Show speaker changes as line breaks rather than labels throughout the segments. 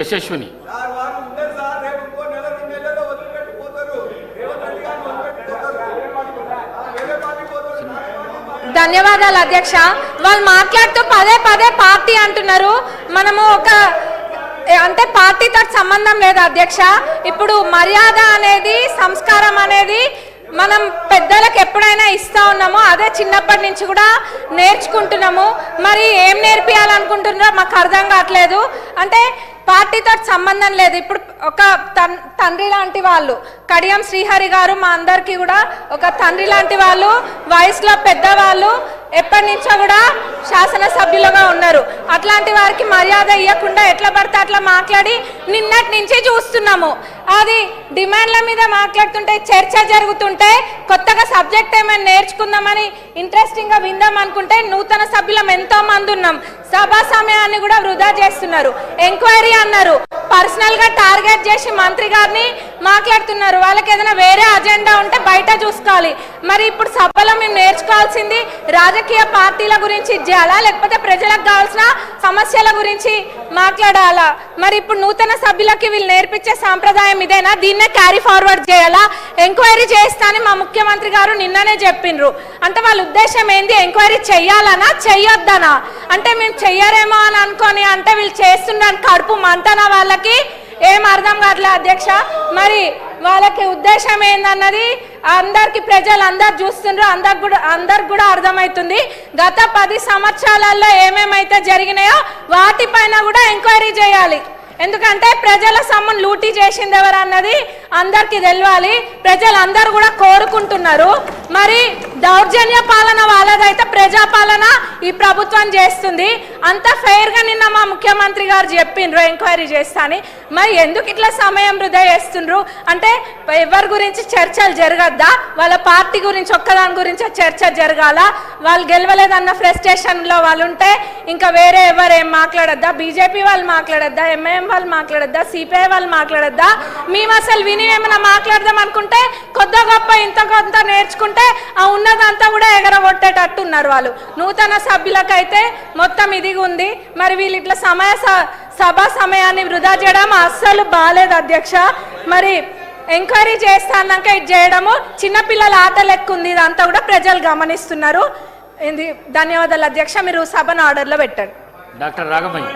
యశస్విని
ధన్యవాదాలు అధ్యక్ష. వాళ్ళు మాట్లాడుతూ పదే పదే పార్టీ అంటున్నారు. మనము అంటే పార్టీతో సంబంధం లేదు అధ్యక్ష. ఇప్పుడు మర్యాద అనేది, సంస్కారం అనేది మనం పెద్దలకు ఎప్పుడైనా ఇస్తా ఉన్నామో అదే చిన్నప్పటి నుంచి కూడా నేర్చుకుంటున్నాము. మరి ఏం నేర్పియాలనుకుంటున్నారో మాకు అర్థం కావట్లేదు. అంటే పార్టీతో సంబంధం లేదు. ఇప్పుడు ఒక తండ్రి లాంటి వాళ్ళు కడియం శ్రీహరి గారు మా అందరికీ కూడా ఒక తండ్రి లాంటి వాళ్ళు, వయసులో పెద్దవాళ్ళు, ఎప్పటి నుంచో కూడా శాసనసభ్యులుగా ఉన్నారు. అట్లాంటి వారికి మర్యాద ఇవ్వకుండా ఎట్లా పడితే అట్లా మాట్లాడి నిన్నటి నుంచి చూస్తున్నాము. అది డిమాండ్ల మీద మాట్లాడుతుంటే, చర్చ జరుగుతుంటే, కొత్తగా సబ్జెక్ట్ ఏమైనా నేర్చుకుందామని ఇంట్రెస్టింగ్గా విందాం అనుకుంటే నూతన సభ్యులం ఎంతో మంది ఉన్నాం. సభా సమయాన్ని కూడా వృధా చేస్తున్నారు. ఎంక్వైరీ అన్నారు, పర్సనల్ గా టార్గెట్ చేసి మంత్రి గారిని మాట్లాడుతున్నారు. వాళ్ళకి ఏదైనా వేరే అజెండా ఉంటే బయట చూసుకోవాలి. మరి ఇప్పుడు సభలో మేము నేర్చుకోవాల్సింది రాజకీయ పార్టీల గురించి చేయాలా, లేకపోతే ప్రజలకు కావాల్సిన సమస్యల గురించి మాట్లాడాలా? మరి ఇప్పుడు నూతన సభ్యులకి వీళ్ళు నేర్పించే సాంప్రదాయం ఇదేనా? దీన్నే క్యారీ ఫార్వర్డ్ చేయాలా? ఎంక్వైరీ చేస్తా అని మా ముఖ్యమంత్రి గారు నిన్ననే చెప్పిండ్రు. అంటే వాళ్ళ ఉద్దేశం ఏంది? ఎంక్వైరీ చెయ్యాలనా చెయ్యొద్దనా? అంటే మేము చెయ్యరేమో అని అనుకొని అంటే వీళ్ళు చేస్తున్నారు కడుపు మంటనా? వాళ్ళకి ఏం అర్థం కావట్లేదు అధ్యక్ష. మరి వాళ్ళకి ఉద్దేశం ఏందన్నది అందరికి ప్రజలు అందరు చూస్తుండ్రు, అందరికి కూడా అర్థమవుతుంది. గత 10 సంవత్సరాలలో ఏమేమైతే జరిగినాయో వాటిపైన కూడా ఎంక్వైరీ చేయాలి. ఎందుకంటే ప్రజల సొమ్మును లూటీ చేసింది ఎవరు అన్నది అందరికి తెలియాలి. ప్రజలందరూ కూడా కోరుకుంటున్నారు. మరి దౌర్జన్య పాలన వాళ్ళదైతే ప్రజాపాలన ఈ ప్రభుత్వం చేస్తుంది. అంత ఫెయిర్గా నిన్న మా ముఖ్యమంత్రి గారు చెప్పిండ్రు ఎంక్వైరీ చేస్తా అని. మరి ఎందుకు ఇట్లా సమయం వృధా చేస్తుండ్రు? అంటే ఎవరి గురించి చర్చలు జరగద్దా? వాళ్ళ పార్టీ గురించి ఒక్కదాని గురించి చర్చ జరగాల? వాళ్ళు గెలవలేదన్న ఫ్రస్ట్రేషన్లో వాళ్ళు ఉంటే ఇంకా వేరే ఎవరు ఏం మాట్లాడద్దా? బీజేపీ వాళ్ళు మాట్లాడద్దా? ఎంఐఎం వాళ్ళు మాట్లాడద్దా? సిపిఐ వాళ్ళు మాట్లాడద్దా? మేము అసలు విని ఏమైనా మాట్లాడదాం అనుకుంటే కొద్ది గొప్ప ఇంత కొంత నేర్చుకుంటే ఆ ఉన్నదంతా కూడా ఎగరగొట్టేటట్టు ఉన్నారు వాళ్ళు. నూతన సభ్యులకైతే మొత్తం ఇది ఉంది. మరి వీళ్ళు ఇట్లా సభా సమయాన్ని వృధా చేయడం అస్సలు బాలేదు అధ్యక్ష. మరి ఎంక్వైరీ చేస్తా అన్నాక ఇది చేయడము చిన్నపిల్లల ఆట లెక్క ఉంది. ఇదంతా కూడా ప్రజలు గమనిస్తున్నారు. ధన్యవాదాలు అధ్యక్ష. మీరు సభను ఆర్డర్లో పెట్టండి.
డాక్టర్ రాఘవయ్య.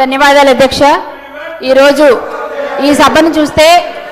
ధన్యవాదాలు అధ్యక్ష. ఈరోజు ఈ సభను చూస్తే